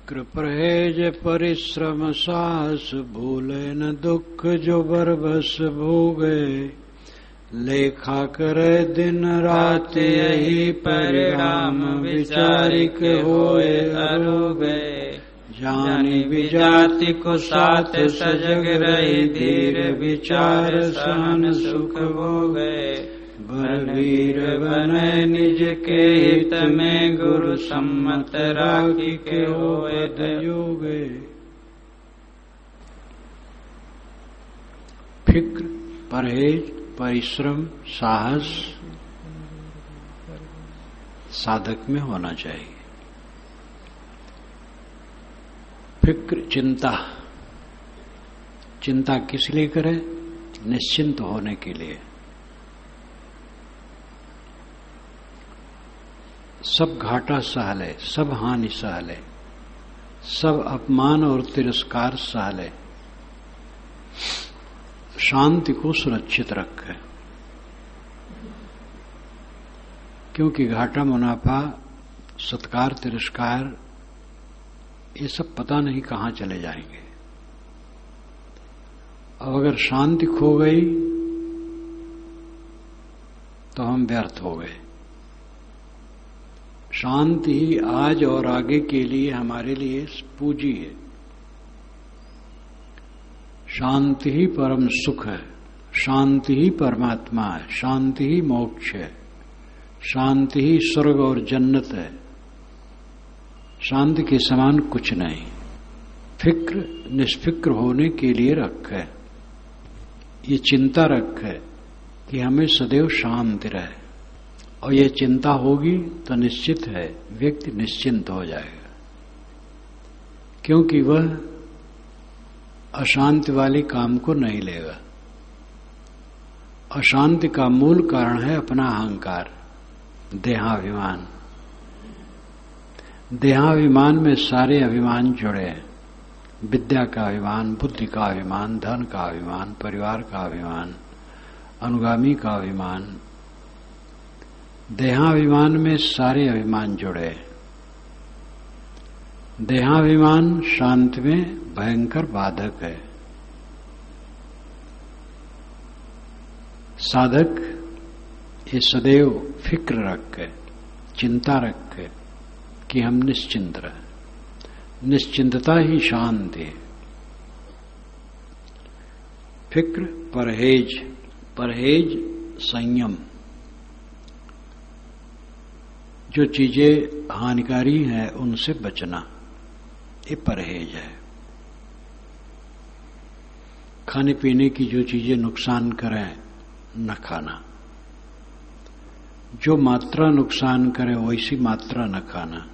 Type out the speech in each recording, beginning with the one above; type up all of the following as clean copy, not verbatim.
कृपरहेज परिश्रम साहस भूले न दुख जो बरबस भोगे। लेखा करे दिन रात यही परिणाम विचारिक होए अरोगे। जानी विजाति को साथ सजग रही धीर विचार सहन सुख भोगे। बलवीर बने निज के हित में गुरु सम्मत राखी के होए दयोगे। फिक्र, परहेज, परिश्रम, साहस साधक में होना चाहिए। फिक्र, चिंता, चिंता किस लिए करें? निश्चिंत होने के लिए। सब घाटा सह ले, सब हानि सह ले, सब अपमान और तिरस्कार सह ले, शांति को सुरक्षित रखे। क्योंकि घाटा मुनाफा, सत्कार तिरस्कार ये सब पता नहीं कहां चले जाएंगे। अब अगर शांति खो गई तो हम व्यर्थ हो गए। शांति ही आज और आगे के लिए हमारे लिए पूंजी है। शांति ही परम सुख है, शांति ही परमात्मा है, शांति ही मोक्ष है, शांति ही स्वर्ग और जन्नत है। शांति के समान कुछ नहीं। फिक्र निष्फिक्र होने के लिए रखे, ये चिंता रखे कि हमें सदैव शांति रहे। और ये चिंता होगी तो निश्चित है व्यक्ति निश्चिंत हो जाएगा। क्योंकि वह अशांति वाले काम को नहीं लेगा। अशांति का मूल कारण है अपना अहंकार, देहाभिमान। देहाभिमान में सारे अभिमान जुड़े हैं। विद्या का अभिमान, बुद्धि का अभिमान, धन का अभिमान, परिवार का अभिमान, अनुगामी का अभिमान। देहाभिमान में सारे अभिमान जुड़े। देहाभिमान शांति में भयंकर बाधक है। साधक ये सदैव फिक्र रखे, चिंता रखे कि हम निश्चिंत रहे। निश्चिंतता ही शांति है। फिक्र, परहेज, परहेज संयम। जो चीजें हानिकारी हैं उनसे बचना, ये परहेज है। खाने पीने की जो चीजें नुकसान करें न खाना, जो मात्रा नुकसान करे वैसी मात्रा न खाना।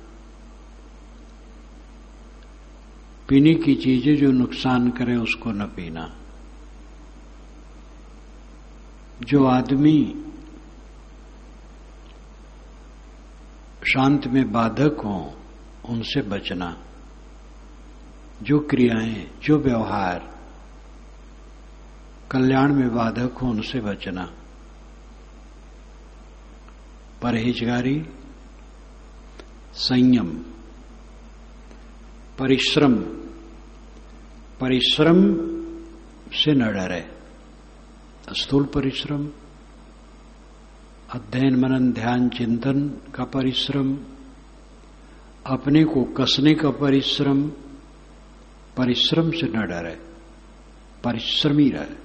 पीने की चीजें जो नुकसान करे उसको न पीना। जो आदमी शांति में बाधक हों उनसे बचना। जो क्रियाएं, जो व्यवहार कल्याण में बाधक हों उनसे बचना। परहेजगारी, संयम, परिश्रम। परिश्रम से न डरे। स्थूल परिश्रम, अध्ययन मनन ध्यान चिंतन का परिश्रम, अपने को कसने का परिश्रम। परिश्रम से न डरे, परिश्रमी रहे।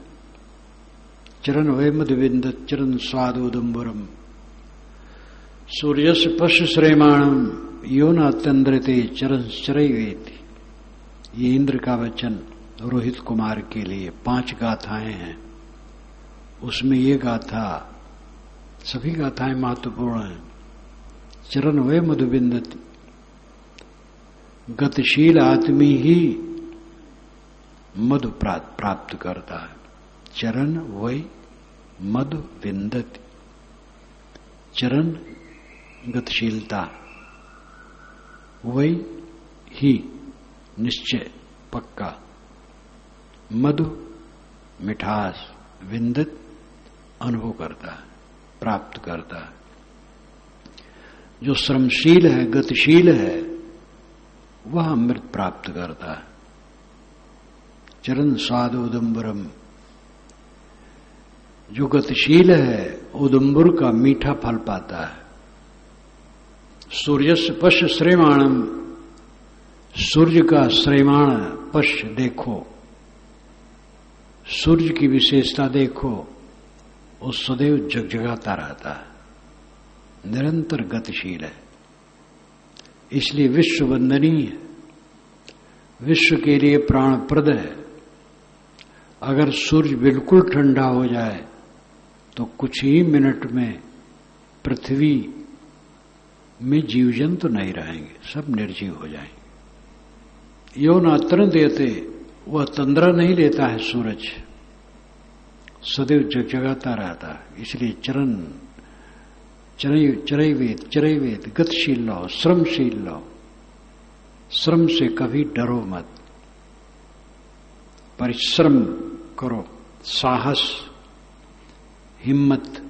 चरण वै मधुविंदत चरण स्वादोदम्बरम सूर्यस पशु श्रेमाणम यो न अत्यंद्रते चरण चरैवेति। ये इंद्र का वचन रोहित कुमार के लिए 5 गाथाएं हैं। उसमें ये गाथा, सभी गाथाएं महत्वपूर्ण हैं। चरण वै मधुविंदति, गतिशील आदमी ही मधु प्राप्त करता है। चरण वै मधुविंदति, चरण गतिशीलता, वै ही निश्चय पक्का, मधु मिठास, विंदत अनुभव करता है, प्राप्त करता है। जो श्रमशील है, गतिशील है, वह अमृत प्राप्त करता है। चरण स्वाद उदुम्बरम, जो गतिशील है उदुम्बुर का मीठा फल पाता है। सूर्यस्य पश्य श्रेमाणम, सूर्य का श्रेमाण पश्य देखो, सूर्य की विशेषता देखो, वो सदैव जगजगाता रहता है, निरंतर गतिशील है, इसलिए विश्व वंदनीय है, विश्व के लिए प्राणप्रद है। अगर सूर्य बिल्कुल ठंडा हो जाए तो कुछ ही मिनट में पृथ्वी में जीव जंतु नहीं रहेंगे, सब निर्जीव हो जाएंगे। यो न तरण देते, वह तंद्रा नहीं लेता है सूरज, सदैव जगजगाता रहता है। इसलिए चरैवेद गतिशील लो, श्रमशील लो, श्रम से कभी डरो मत, परिश्रम करो, साहस, हिम्मत।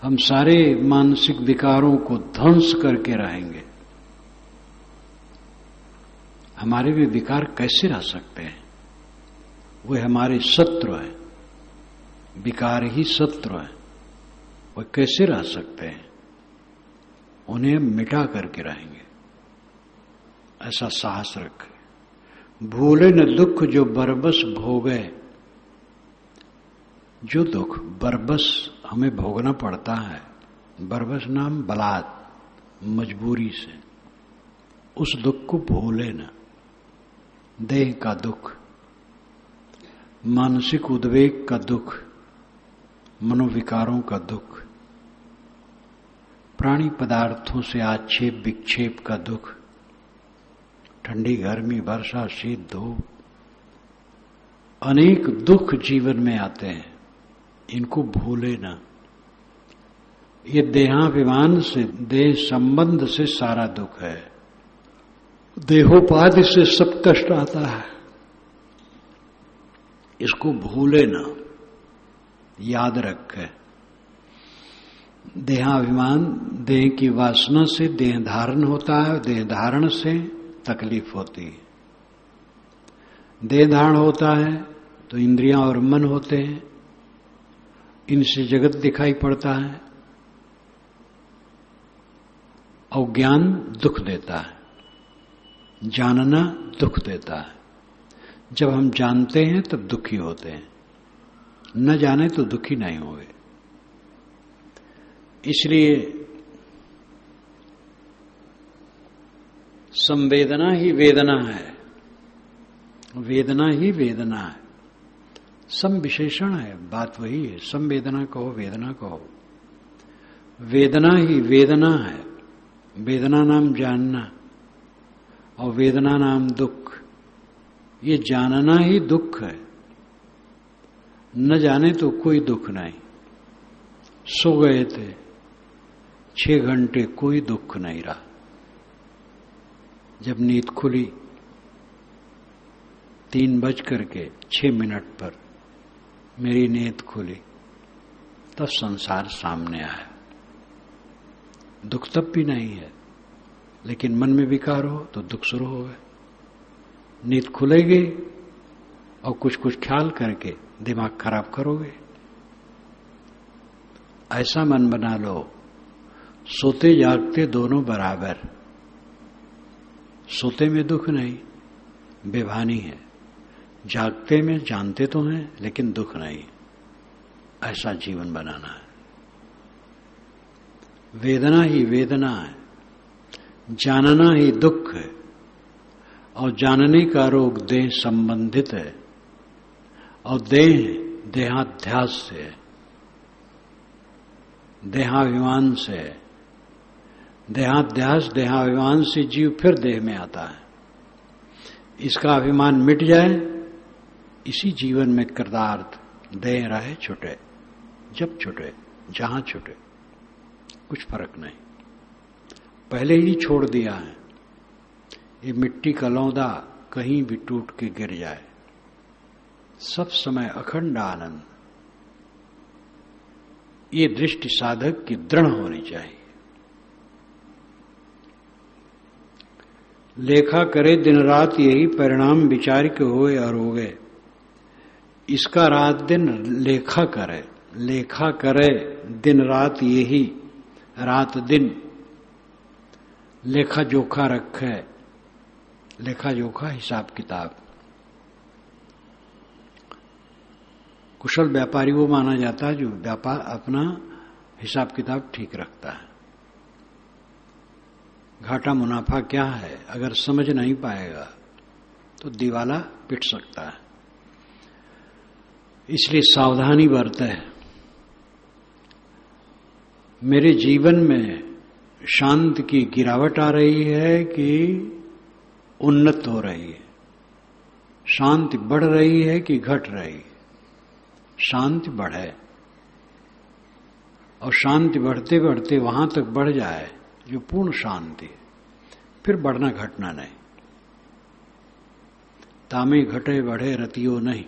हम सारे मानसिक विकारों को ध्वंस करके रहेंगे। हमारे भी विकार कैसे रह सकते हैं? वे हमारे शत्रु हैं, विकार ही शत्रु हैं, वे कैसे रह सकते हैं? उन्हें हम मिटा करके रहेंगे, ऐसा साहस रखें। भूले न दुख जो बरबस भोगे, जो दुख बरबस हमें भोगना पड़ता है, बरबस नाम बलात्, मजबूरी से, उस दुख को भूले न। देह का दुख, मानसिक उद्वेग का दुख, मनोविकारों का दुख, प्राणी पदार्थों से आक्षेप विक्षेप का दुख, ठंडी गर्मी वर्षा शीत धूप, अनेक दुख जीवन में आते हैं, इनको भूले ना। ये देहाभिमान से, देह संबंध से सारा दुख है, देहोपाधि से सब कष्ट आता है, इसको भूले ना, याद रखे। देहाभिमान, देह की वासना से देह धारण होता है, देह धारण से तकलीफ होती है। देह धारण होता है तो इंद्रियां और मन होते हैं, इनसे जगत दिखाई पड़ता है, और ज्ञान दुख देता है, जानना दुख देता है। जब हम जानते हैं तब दुखी होते हैं, न जाने तो दुखी नहीं होंगे। इसलिए संवेदना ही वेदना है, वेदना ही वेदना है, सम विशेषण है, बात वही है। संवेदना कहो, वेदना कहो, वेदना ही वेदना है। वेदना नाम जानना और वेदना नाम दुख, ये जानना ही दुख है, न जाने तो कोई दुख नहीं। सो गए थे 6 घंटे, कोई दुख नहीं रहा। जब नींद खुली 3:06 पर मेरी नींद खुली, तब संसार सामने आया। दुख तब भी नहीं है, लेकिन मन में विकार हो तो दुख शुरू हो गए। नींद खुलेगी और कुछ कुछ ख्याल करके दिमाग खराब करोगे। ऐसा मन बना लो, सोते जागते दोनों बराबर। सोते में दुख नहीं, बेभानी है, जागते में जानते तो हैं लेकिन दुख नहीं। ऐसा जीवन बनाना है। वेदना ही वेदना है, जानना ही दुख है, और जानने का रोग देह संबंधित है, और देह देहाध्यास से है, देहाभिमान से है। देहाध्यास, देहाभिमान से जीव फिर देह में आता है। इसका अभिमान मिट जाए, इसी जीवन में कृतार्थ। देह रहे छुटे, जब छुटे, जहां छुटे, कुछ फर्क नहीं, पहले ही छोड़ दिया है। ये मिट्टी का लौंदा कहीं भी टूट के गिर जाए, सब समय अखंड आनंद। ये दृष्टि साधक की दृढ़ होनी चाहिए। लेखा करे दिन रात यही परिणाम विचार के होए अरोगे। इसका रात दिन लेखा करे दिन रात यही, रात दिन लेखा जोखा रखे, लेखा जोखा हिसाब किताब। कुशल व्यापारी वो माना जाता है जो व्यापार अपना हिसाब किताब ठीक रखता है। घाटा मुनाफा क्या है अगर समझ नहीं पाएगा तो दिवाला पिट सकता है। इसलिए सावधानी बरते। मेरे जीवन में शांति की गिरावट आ रही है कि उन्नत हो रही है, शांति बढ़ रही है कि घट रही है। शांति बढ़े और शांति बढ़ते बढ़ते वहां तक बढ़ जाए जो पूर्ण शांति है, फिर बढ़ना घटना नहीं। तामे घटे बढ़े रतियो नहीं,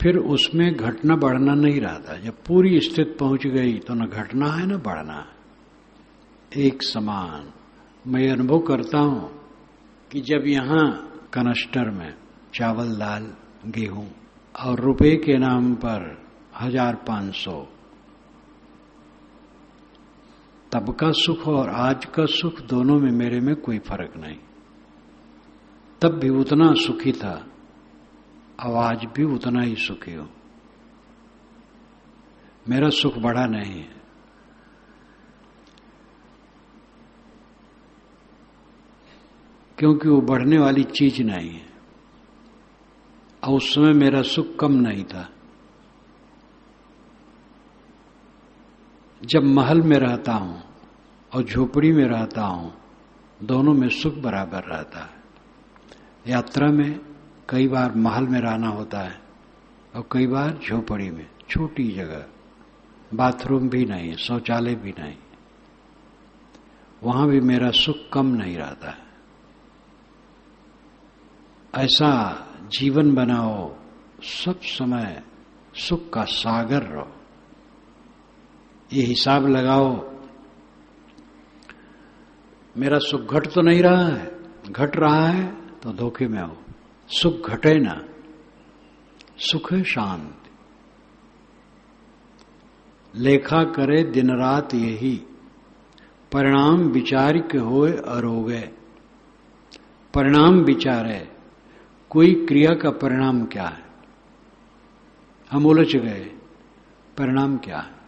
फिर उसमें घटना बढ़ना नहीं रहता। जब पूरी स्थिति पहुंच गई तो न घटना है न बढ़ना है, एक समान। मैं अनुभव करता हूं कि जब यहां कनस्टर में चावल दाल गेहूं और रुपए के नाम पर 1500, तब का सुख और आज का सुख दोनों में मेरे में कोई फर्क नहीं। तब भी उतना सुखी था, अब आज भी उतना ही सुखी हूं। मेरा सुख बढ़ा नहीं है। क्योंकि वो बढ़ने वाली चीज नहीं है। और उस समय मेरा सुख कम नहीं था। जब महल में रहता हूं और झोपड़ी में रहता हूं, दोनों में सुख बराबर रहता है। यात्रा में कई बार महल में रहना होता है और कई बार झोपड़ी में, छोटी जगह, बाथरूम भी नहीं, शौचालय भी नहीं, वहां भी मेरा सुख कम नहीं रहता है। ऐसा जीवन बनाओ, सब समय सुख का सागर रहो। ये हिसाब लगाओ, मेरा सुख घट तो नहीं रहा है, घट रहा है तो धोखे में हो। सुख घटे ना, सुख है शांति। लेखा करे दिन रात यही, परिणाम विचार के होए अरोगे। परिणाम विचारे, कोई क्रिया का परिणाम क्या है। हम उलझ गए, परिणाम क्या है?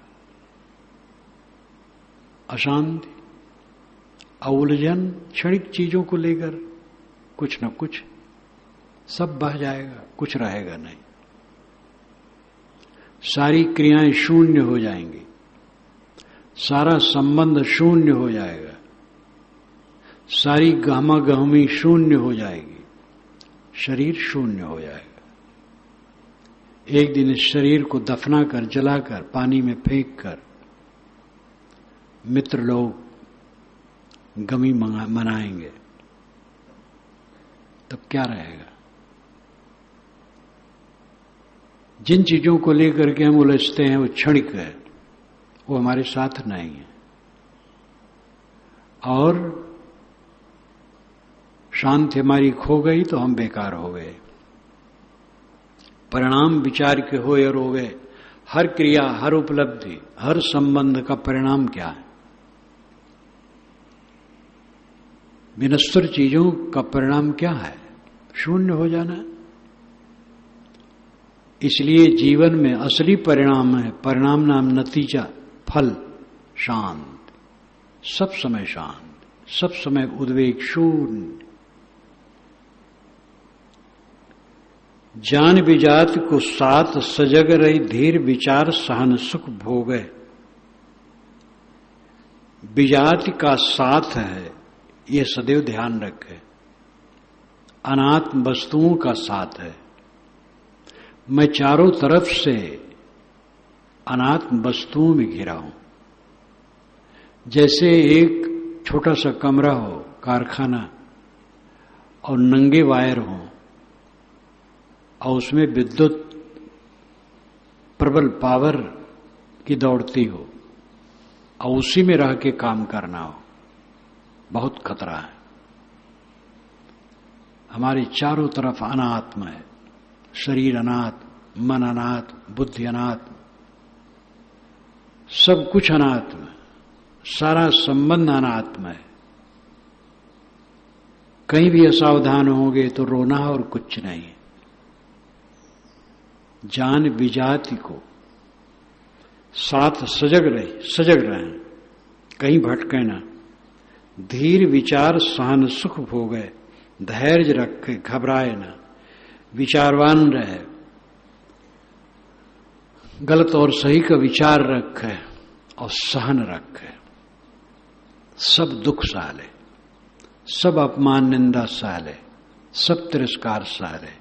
अशांति, अउलझन, क्षणिक चीजों को लेकर कुछ न कुछ सब बह जाएगा, कुछ रहेगा नहीं। सारी क्रियाएं शून्य हो जाएंगी, सारा संबंध शून्य हो जाएगा, सारी गहमा गहमी शून्य हो जाएगी, शरीर शून्य हो जाएगा। एक दिन इस शरीर को दफना कर, जलाकर, पानी में फेंक कर मित्र लोग गमी मनाएंगे, तब क्या रहेगा? जिन चीजों को लेकर के हम उलझते हैं वो क्षणिक है, वो हमारे साथ नहीं है। और शांति हमारी खो गई तो हम बेकार हो गए। परिणाम विचार के होए और हो गए। हर क्रिया, हर उपलब्धि, हर संबंध का परिणाम क्या है? विनश्वर चीजों का परिणाम क्या है? शून्य हो जाना। इसलिए जीवन में असली परिणाम है, परिणाम नाम नतीजा, फल, शांत। सब समय शांत, सब समय उद्वेग शून्य। जान विजात को साथ सजग रही, धीर विचार सहन सुख भोगे। विजाति का साथ है, ये सदैव ध्यान रखे। अनात्म वस्तुओं का साथ है। मैं चारों तरफ से अनात्म वस्तुओं में घिरा हूं। जैसे एक छोटा सा कमरा हो, कारखाना, और नंगे वायर हो और उसमें विद्युत प्रबल पावर की दौड़ती हो और उसी में रह के काम करना हो, बहुत खतरा है। हमारे चारों तरफ अनात्म है। शरीर अनात्म, मन अनात्म, बुद्धि अनात्म, सब कुछ अनात्म, सारा संबंध अनात्म है। कहीं भी असावधान होंगे तो रोना और कुछ नहीं। जान विजाति को साथ सजग रहे, कहीं भटके ना। धीर विचार सहन सुख भोगे, धैर्य रखे, घबराए ना, विचारवान रहे, गलत और सही का विचार रखे और सहन रखे। सब दुख साले, सब अपमान निंदा साले, सब तिरस्कार साले,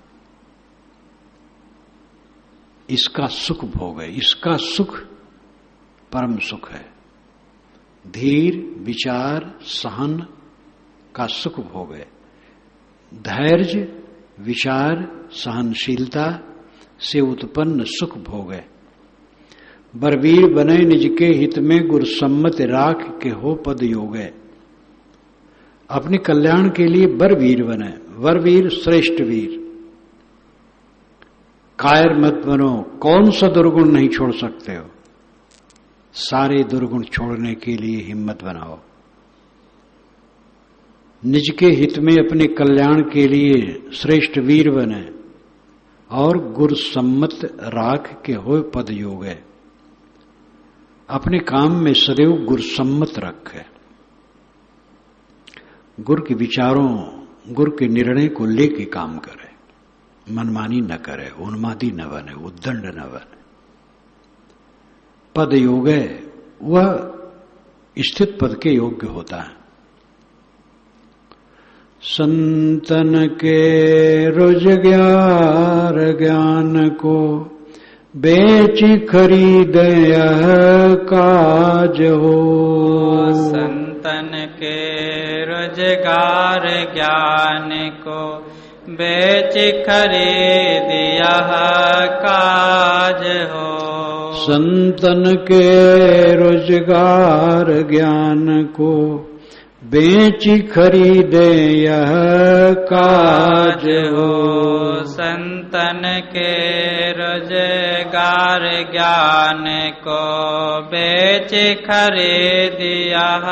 इसका सुख भोगे। इसका सुख परम सुख है। धीर विचार सहन का सुख भोगे। धैर्य विचार सहनशीलता से उत्पन्न सुख भोगे। बरवीर बने निज के हित में, गुर सम्मत राख के हो पद योगे। अपने कल्याण के लिए बरवीर बने। वरवीर श्रेष्ठ वीर। कायर मत बनो। कौन सा दुर्गुण नहीं छोड़ सकते हो? सारे दुर्गुण छोड़ने के लिए हिम्मत बनाओ। निज के हित में अपने कल्याण के लिए श्रेष्ठ वीर बने और गुर सम्मत राख के हो पद योगे। अपने काम में सदैव गुर सम्मत रखे। गुर के विचारों, गुर के निर्णय को लेके काम करे। मनमानी न करे, उन्मादी न बने, उद्दंड न बने। पद योगे, वह स्थित पद के योग्य होता है। संतन के रोजगार ज्ञान को बेच खरीद यह काज हो। संतन के रोजगार ज्ञान को बेच खरीद यह काज हो। संतन के रोजगार ज्ञान को बेच खरीदे यह काज हो। संतन के रोजगार ज्ञान को बेच खरीद यह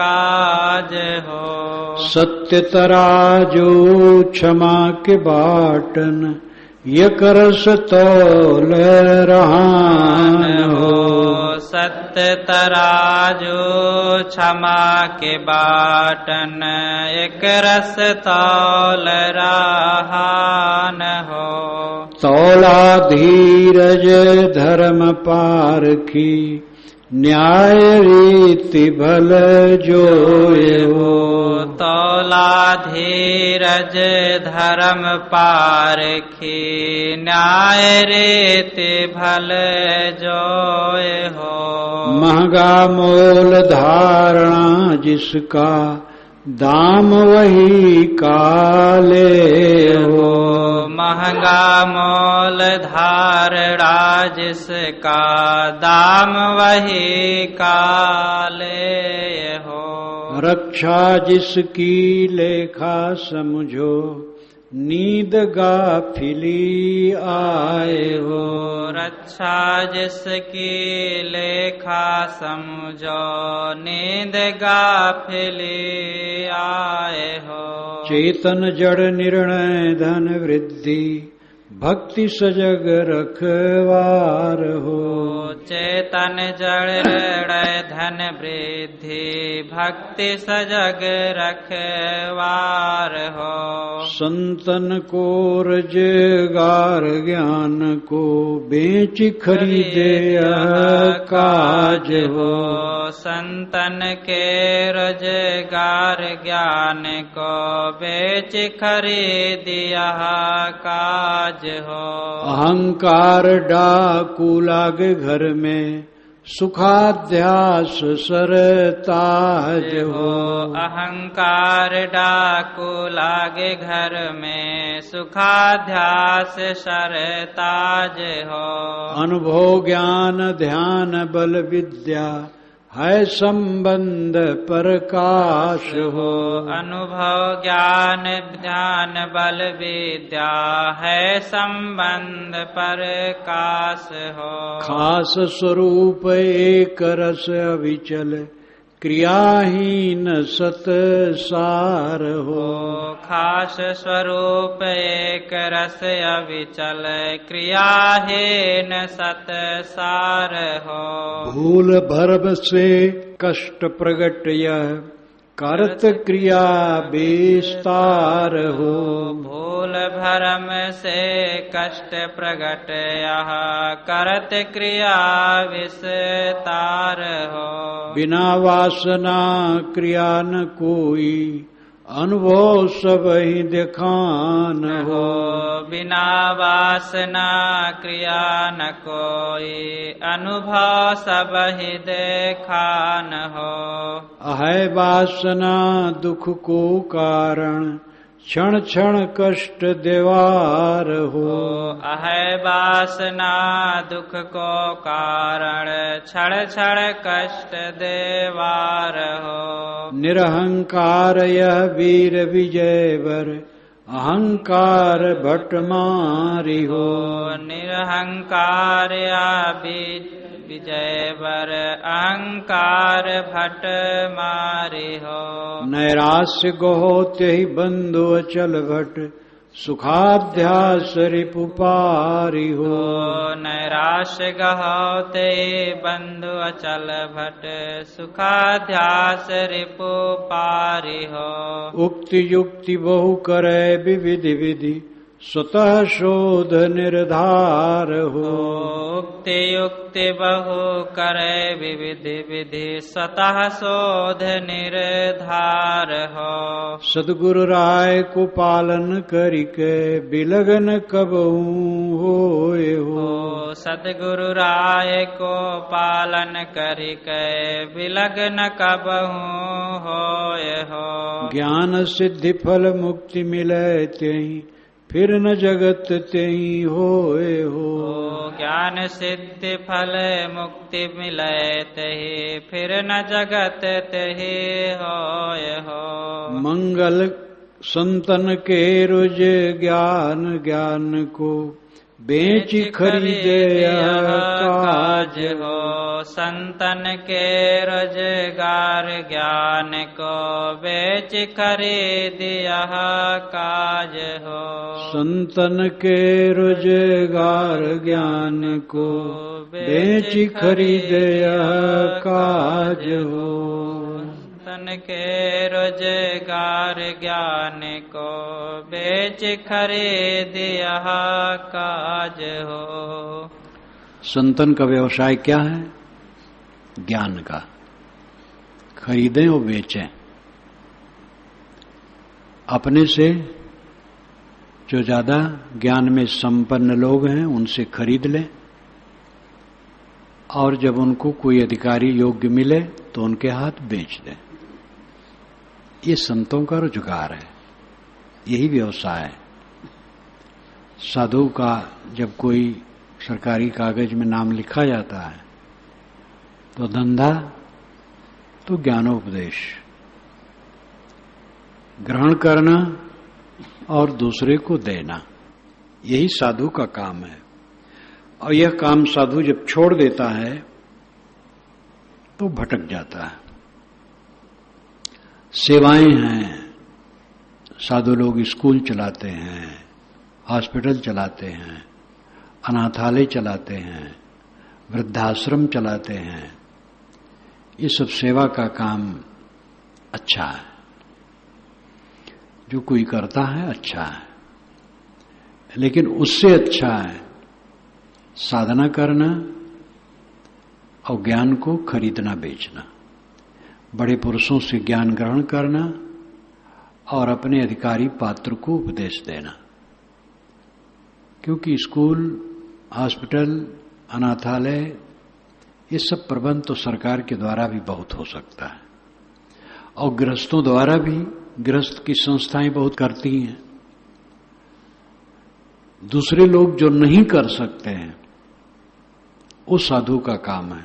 काज हो। सत्य तराजू क्षमा के बाटन, यकर तौल रहान हो। सत्य तराजू क्षमा के बाटन, एक रस तौल रहान हो। तौला धीरज धर्म पारखी, न्याय रीति भल जोय हो। तौला धीरज धर्म पारखी, न्याय रीति भल जोय हो। महंगा मोल धारणा जिसका, दाम वही काले हो। महंगा मोल धारणा जिसका, दाम वही काले हो। रक्षा जिसकी लेखा समझो, नींद गाफिली आए हो। रक्षा जिसकी लेखा समझो, नींद गाफिली आए हो। चेतन जड़ निर्णय धन वृद्धि, भक्ति सजग रखवार हो। चेतन जड़ निर्णय धन वृद्धि, भक्ति सजग रखवार हो। संतन को रोजगार ज्ञान को, बेच खरीदे यह काज हो। संतन के रोजगार ज्ञान को, बेच खरीद यह काज हो। अहंकार डाकू लागे घर में, सुखाध्यास सरताज हो। अहंकार डाकू लागे घर में, सुखाध्यास सरताज हो। अनुभव ज्ञान ध्यान बल विद्या, है संबंध प्रकाश हो। अनुभव ज्ञान ध्यान बल विद्या है संबंध प्रकाश हो। खास स्वरूप एक रस अविचल क्रियाहीन सत सार हो। खास स्वरूप एक रस अविचल क्रियाहीन सत सार हो। भूल भरम से कष्ट प्रगट यह करत क्रिया विस्तार हो। भूल भरम से कष्ट प्रगट यह करत क्रिया विस्तार हो। बिना वासना क्रिया न कोई अनुभव सब ही दिखान हो। बिना वासना क्रिया न कोई अनुभव सब ही देखान हो। अहै वासना दुख को कारण क्षण क्षण कष्ट देवार हो। अहै वासना दुख को कारण क्षण क्षण कष्ट देवार हो। निरहंकार यह वीर विजय वर अहंकार भट मारी हो। निरहंकार या विजय वर अहंकार भट मारी हो। नैराश्य गोते ही बंधु अचल भट सुखाध्यास रिपुपारी हो। नैराश्य गहोते बंधु अचल भट सुखाध्यास रिपुपारी हो। उक्ति युक्ति बहु करे विविधि विधि स्वतः शोध निर्धार हो। उक्ति युक्ति बहु करे विविधि विधि स्वतः शोध निर्धार हो। सदगुरु राय को पालन करिके बिलगन कबहू होए हो। सदगुरु राय को पालन करिके बिलगन कबहू होए हो। ज्ञान सिद्धि फल मुक्ति मिले तेहि फिर न जगत तेहि होए हो। ज्ञान सिद्धि फल मुक्ति मिले तेहि फिर न जगत तेहि होए हो। मंगल संतन के रुज ज्ञान ज्ञान को बेच खरीदे काज हो। संतन के रोजगार ज्ञान को बेच खरीद यह काज हो। संतन के रोजगार ज्ञान को बेच खरीद यह काज हो। संतन के रोजगार ज्ञान को बेच खरीद यह काज हो। संतन का व्यवसाय क्या है? ज्ञान का। खरीदें और बेचें। अपने से जो ज्यादा ज्ञान में संपन्न लोग हैं उनसे खरीद लें और जब उनको कोई अधिकारी योग्य मिले तो उनके हाथ बेच दें। ये संतों का रोजगार है, यही व्यवसाय है। साधु का जब कोई सरकारी कागज में नाम लिखा जाता है तो धंधा तो ज्ञानोपदेश ग्रहण करना और दूसरे को देना, यही साधु का काम है। और यह काम साधु जब छोड़ देता है तो भटक जाता है। सेवाएं हैं, साधु लोग स्कूल चलाते हैं, हॉस्पिटल चलाते हैं, अनाथालय चलाते हैं, वृद्धाश्रम चलाते हैं। ये सब सेवा का काम अच्छा है, जो कोई करता है अच्छा है, लेकिन उससे अच्छा है साधना करना और ज्ञान को खरीदना बेचना, बड़े पुरुषों से ज्ञान ग्रहण करना और अपने अधिकारी पात्र को उपदेश देना। क्योंकि स्कूल, हॉस्पिटल, अनाथालय, ये सब प्रबंध तो सरकार के द्वारा भी बहुत हो सकता है और गृहस्थों द्वारा भी, गृहस्थ की संस्थाएं बहुत करती हैं। दूसरे लोग जो नहीं कर सकते हैं वो साधु का काम है।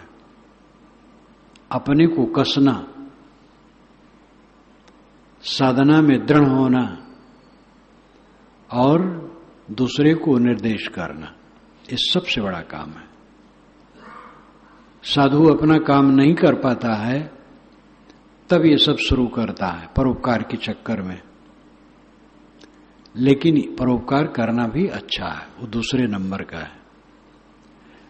अपने को कसना, साधना में दृढ़ होना और दूसरे को निर्देश करना, ये सबसे बड़ा काम है। साधु अपना काम नहीं कर पाता है तब ये सब शुरू करता है परोपकार के चक्कर में। लेकिन परोपकार करना भी अच्छा है, वो दूसरे नंबर का है।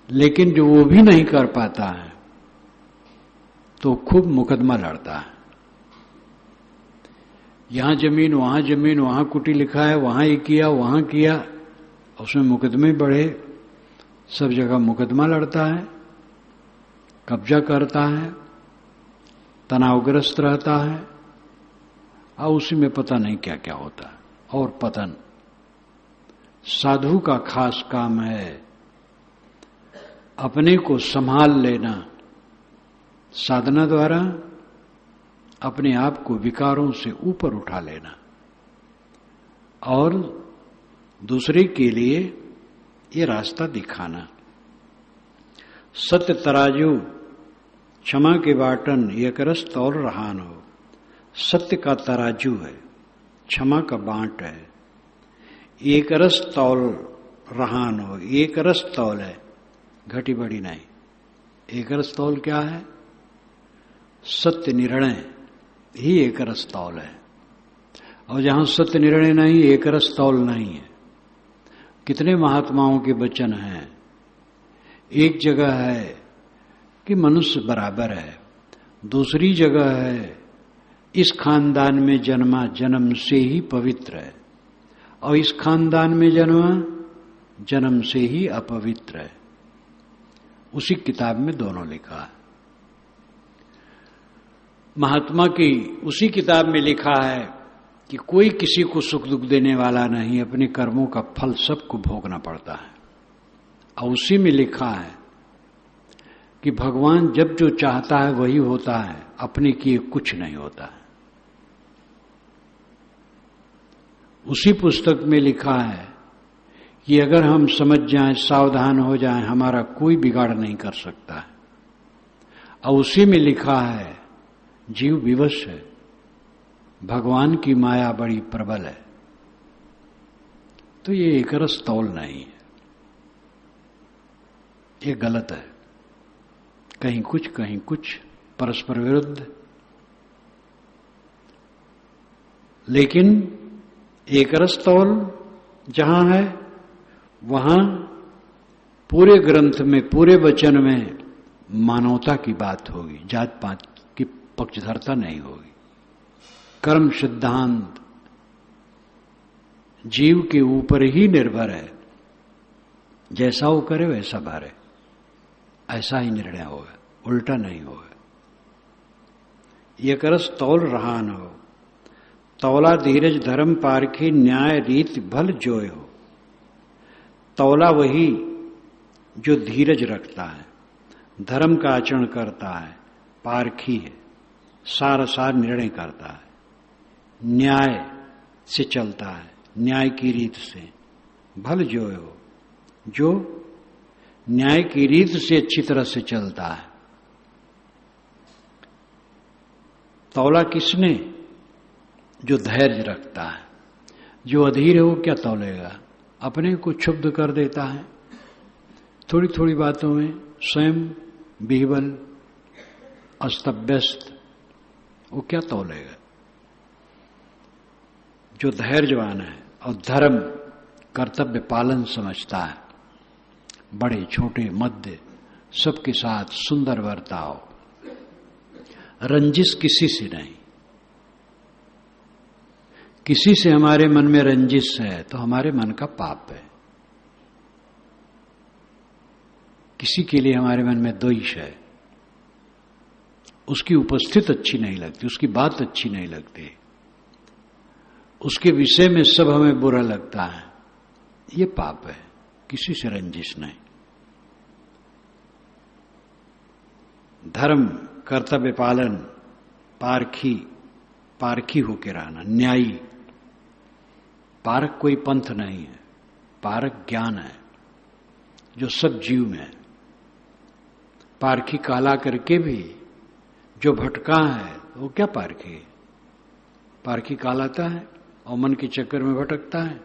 लेकिन जो वो भी नहीं कर पाता है तो खूब मुकदमा लड़ता है। यहां जमीन, वहां कुटी लिखा है, वहां ये किया, वहां किया, उसमें मुकदमे बढ़े, सब जगह मुकदमा लड़ता है, कब्जा करता है, तनावग्रस्त रहता है और उसी में पता नहीं क्या क्या होता है और पतन। साधु का खास काम है अपने को संभाल लेना, साधना द्वारा अपने आप को विकारों से ऊपर उठा लेना और दूसरे के लिए ये रास्ता दिखाना। सत्य तराजू क्षमा के बाटन एक रस तौल रहान हो। सत्य का तराजू है, क्षमा का बांट है। एक रस तौल रहान हो, एक रस तौल है, घटी बड़ी नहीं। एक रस तौल क्या है? सत्य निर्णय ही एक रस तौल है। और जहां सत्य निर्णय नहीं, एक रस तौल नहीं है। कितने महात्माओं के वचन हैं। एक जगह है कि मनुष्य बराबर है, दूसरी जगह है इस खानदान में जन्मा जन्म से ही पवित्र है और इस खानदान में जन्मा जन्म से ही अपवित्र है। उसी किताब में दोनों लिखा है। महात्मा की उसी किताब में लिखा है कि कोई किसी को सुख दुख देने वाला नहीं, अपने कर्मों का फल सबको भोगना पड़ता है। और उसी में लिखा है कि भगवान जब जो चाहता है वही होता है, अपने किए कुछ नहीं होता है। उसी पुस्तक में लिखा है कि अगर हम समझ जाएं, सावधान हो जाएं, हमारा कोई बिगाड़ नहीं कर सकता है। और उसी में लिखा है जीव विवश है, भगवान की माया बड़ी प्रबल है। तो ये एक रस तौल नहीं है, ये गलत है। कहीं कुछ परस्पर विरुद्ध। लेकिन एक रस तौल जहां है वहां पूरे ग्रंथ में, पूरे वचन में मानवता की बात होगी, जात पात की पक्षधरता नहीं होगी। कर्म सिद्धांत जीव के ऊपर ही निर्भर है, जैसा वो करे वैसा भरे, ऐसा ही निर्णय होगा, उल्टा नहीं होगा। एक रस तौल रहा न हो, तौला धीरज धर्म पारखी न्याय रीति भल जोय हो। तौला वही जो धीरज रखता है, धर्म का आचरण करता है, पारखी है, सार निर्णय करता है, न्याय से चलता है, न्याय की रीत से। भल जोय हो, जो न्याय की रीत से अच्छी तरह से चलता है। तौला किसने? जो धैर्य रखता है। जो अधीर है वो क्या तौलेगा? अपने को क्षुब्ध कर देता है थोड़ी थोड़ी बातों में, स्वयं बिहबल अस्तव्यस्त, वो क्या तौलेगा? जो धैर्यवान है और धर्म कर्तव्य पालन समझता है, बड़े छोटे मध्य सबके साथ सुंदर बर्ताव, रंजिश किसी से नहीं। किसी से हमारे मन में रंजिश है तो हमारे मन का पाप है। किसी के लिए हमारे मन में द्वेष है, उसकी उपस्थिति अच्छी नहीं लगती, उसकी बात अच्छी नहीं लगती, उसके विषय में सब हमें बुरा लगता है, ये पाप है। किसी से रंजिश नहीं। धर्म कर्तव्य पालन, पारखी होकर रहना, न्यायी। पारक कोई पंथ नहीं है, पारक ज्ञान है जो सब जीव में है। पारखी कहला करके भी जो भटका है वो क्या पारखी है? पारखी कहलाता है और मन के चक्कर में भटकता है।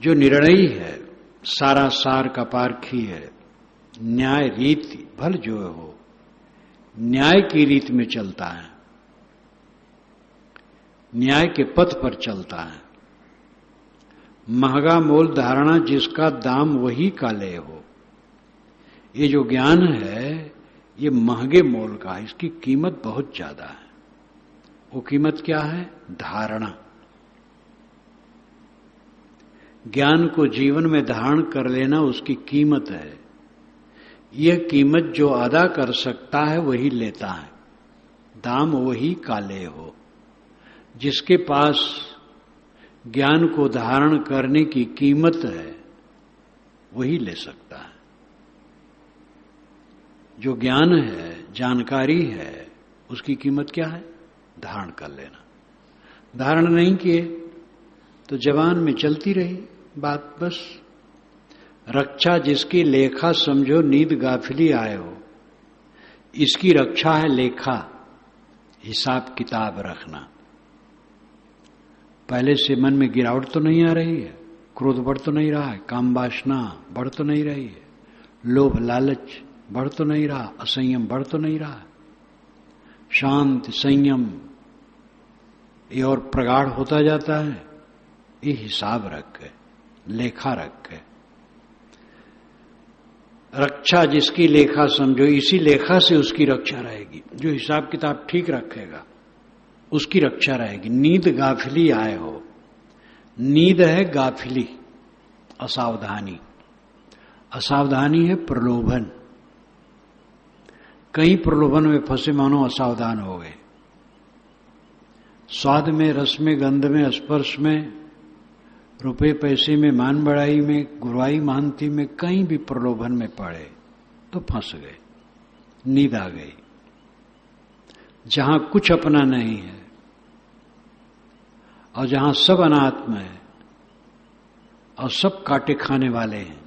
जो निर्णयी है, सारा सार का पारखी है, न्याय रीति भल जो हो, न्याय की रीत में चलता है, न्याय के पथ पर चलता है। महंगा मोल धारणा जिसका दाम वही काले हो। ये जो ज्ञान है ये महंगे मोल का है, इसकी कीमत बहुत ज्यादा है। वो कीमत क्या है? धारणा। ज्ञान को जीवन में धारण कर लेना उसकी कीमत है। यह कीमत जो अदा कर सकता है वही लेता है, दाम वही काले हो। जिसके पास ज्ञान को धारण करने की कीमत है वही ले सकता है। जो ज्ञान है, जानकारी है, उसकी कीमत क्या है? धारण कर लेना। धारण नहीं किए तो जवान में चलती रही बात बस। रक्षा जिसकी लेखा समझो नींद गाफिली आए हो। इसकी रक्षा है लेखा, हिसाब किताब रखना। पहले से मन में गिरावट तो नहीं आ रही है, क्रोध बढ़ तो नहीं रहा है, काम वासना बढ़ तो नहीं रही है, लोभ लालच बढ़ तो नहीं रहा, असंयम बढ़ तो नहीं रहा, शांति संयम ये और प्रगाढ़ होता जाता है। ये हिसाब रख के, लेखा रख के। रक्षा जिसकी लेखा समझो, इसी लेखा से उसकी रक्षा रहेगी। जो हिसाब किताब ठीक रखेगा उसकी रक्षा रहेगी। नींद गाफिली आए हो। नींद है गाफिली, असावधानी। असावधानी है प्रलोभन। कई प्रलोभन में फंसे मानो असावधान हो गए। स्वाद में, रस में, गंध में, स्पर्श में, रुपए पैसे में, मान बढ़ाई में, गुरुआई मानती में, कहीं भी प्रलोभन में पड़े तो फंस गए, नींद आ गई। जहां कुछ अपना नहीं है और जहां सब अनात्म है और सब काटे खाने वाले हैं,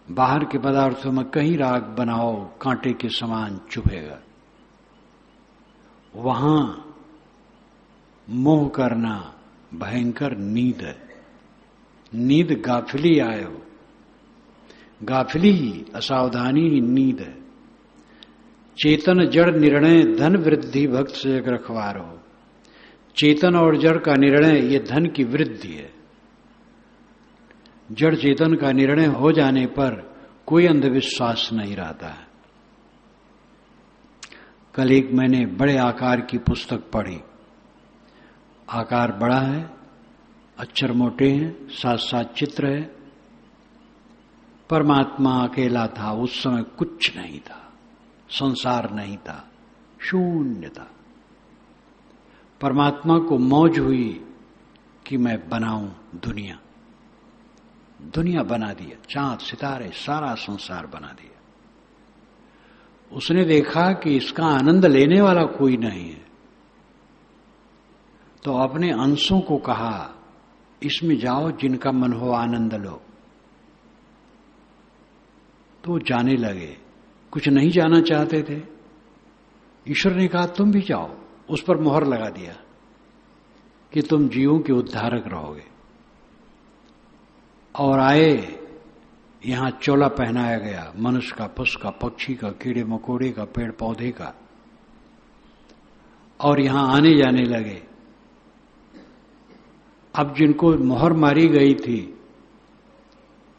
बाहर के पदार्थों में कहीं राग बनाओ कांटे के समान चुभेगा। वहां मोह करना भयंकर नींद है। नींद गाफिली आए हो। गाफिली ही, असावधानी ही नींद है। चेतन जड़ निर्णय धन वृद्धि भक्त से रखवार हो। चेतन और जड़ का निर्णय ये धन की वृद्धि है। जड़ चेतन का निर्णय हो जाने पर कोई अंधविश्वास नहीं रहता है। कल एक मैंने बड़े आकार की पुस्तक पढ़ी। आकार बड़ा है, अक्षर मोटे हैं, साथ साथ चित्र है। परमात्मा अकेला था। उस समय कुछ नहीं था, संसार नहीं था, शून्य था। परमात्मा को मौज हुई कि मैं बनाऊं दुनिया। दुनिया बना दिया, चांद सितारे सारा संसार बना दिया। उसने देखा कि इसका आनंद लेने वाला कोई नहीं है, तो अपने अंशों को कहा इसमें जाओ, जिनका मन हो आनंद लो। तो जाने लगे। कुछ नहीं जाना चाहते थे। ईश्वर ने कहा तुम भी जाओ। उस पर मोहर लगा दिया कि तुम जीवों के उद्धारक रहोगे। और आए, यहां चोला पहनाया गया, मनुष्य का, पशु का, पक्षी का, कीड़े मकोड़े का, पेड़ पौधे का। और यहां आने जाने लगे। अब जिनको मोहर मारी गई थी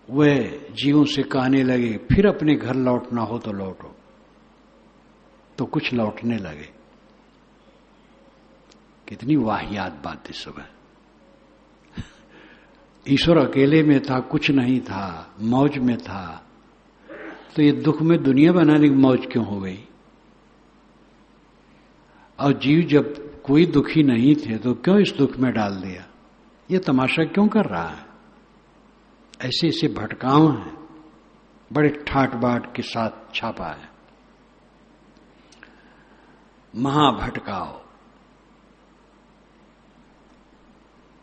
वे जीवों से कहने लगे फिर अपने घर लौटना हो तो लौटो। तो कुछ लौटने लगे। कितनी वाहियात बात है। सुबह ईश्वर अकेले में था, कुछ नहीं था, मौज में था। तो ये दुख में दुनिया बनाने की मौज क्यों हो गई? और जीव जब कोई दुखी नहीं थे तो क्यों इस दुख में डाल दिया? ये तमाशा क्यों कर रहा है? ऐसे ऐसे भटकाव हैं, बड़े ठाट बाट के साथ छापा है। महाभटकाव।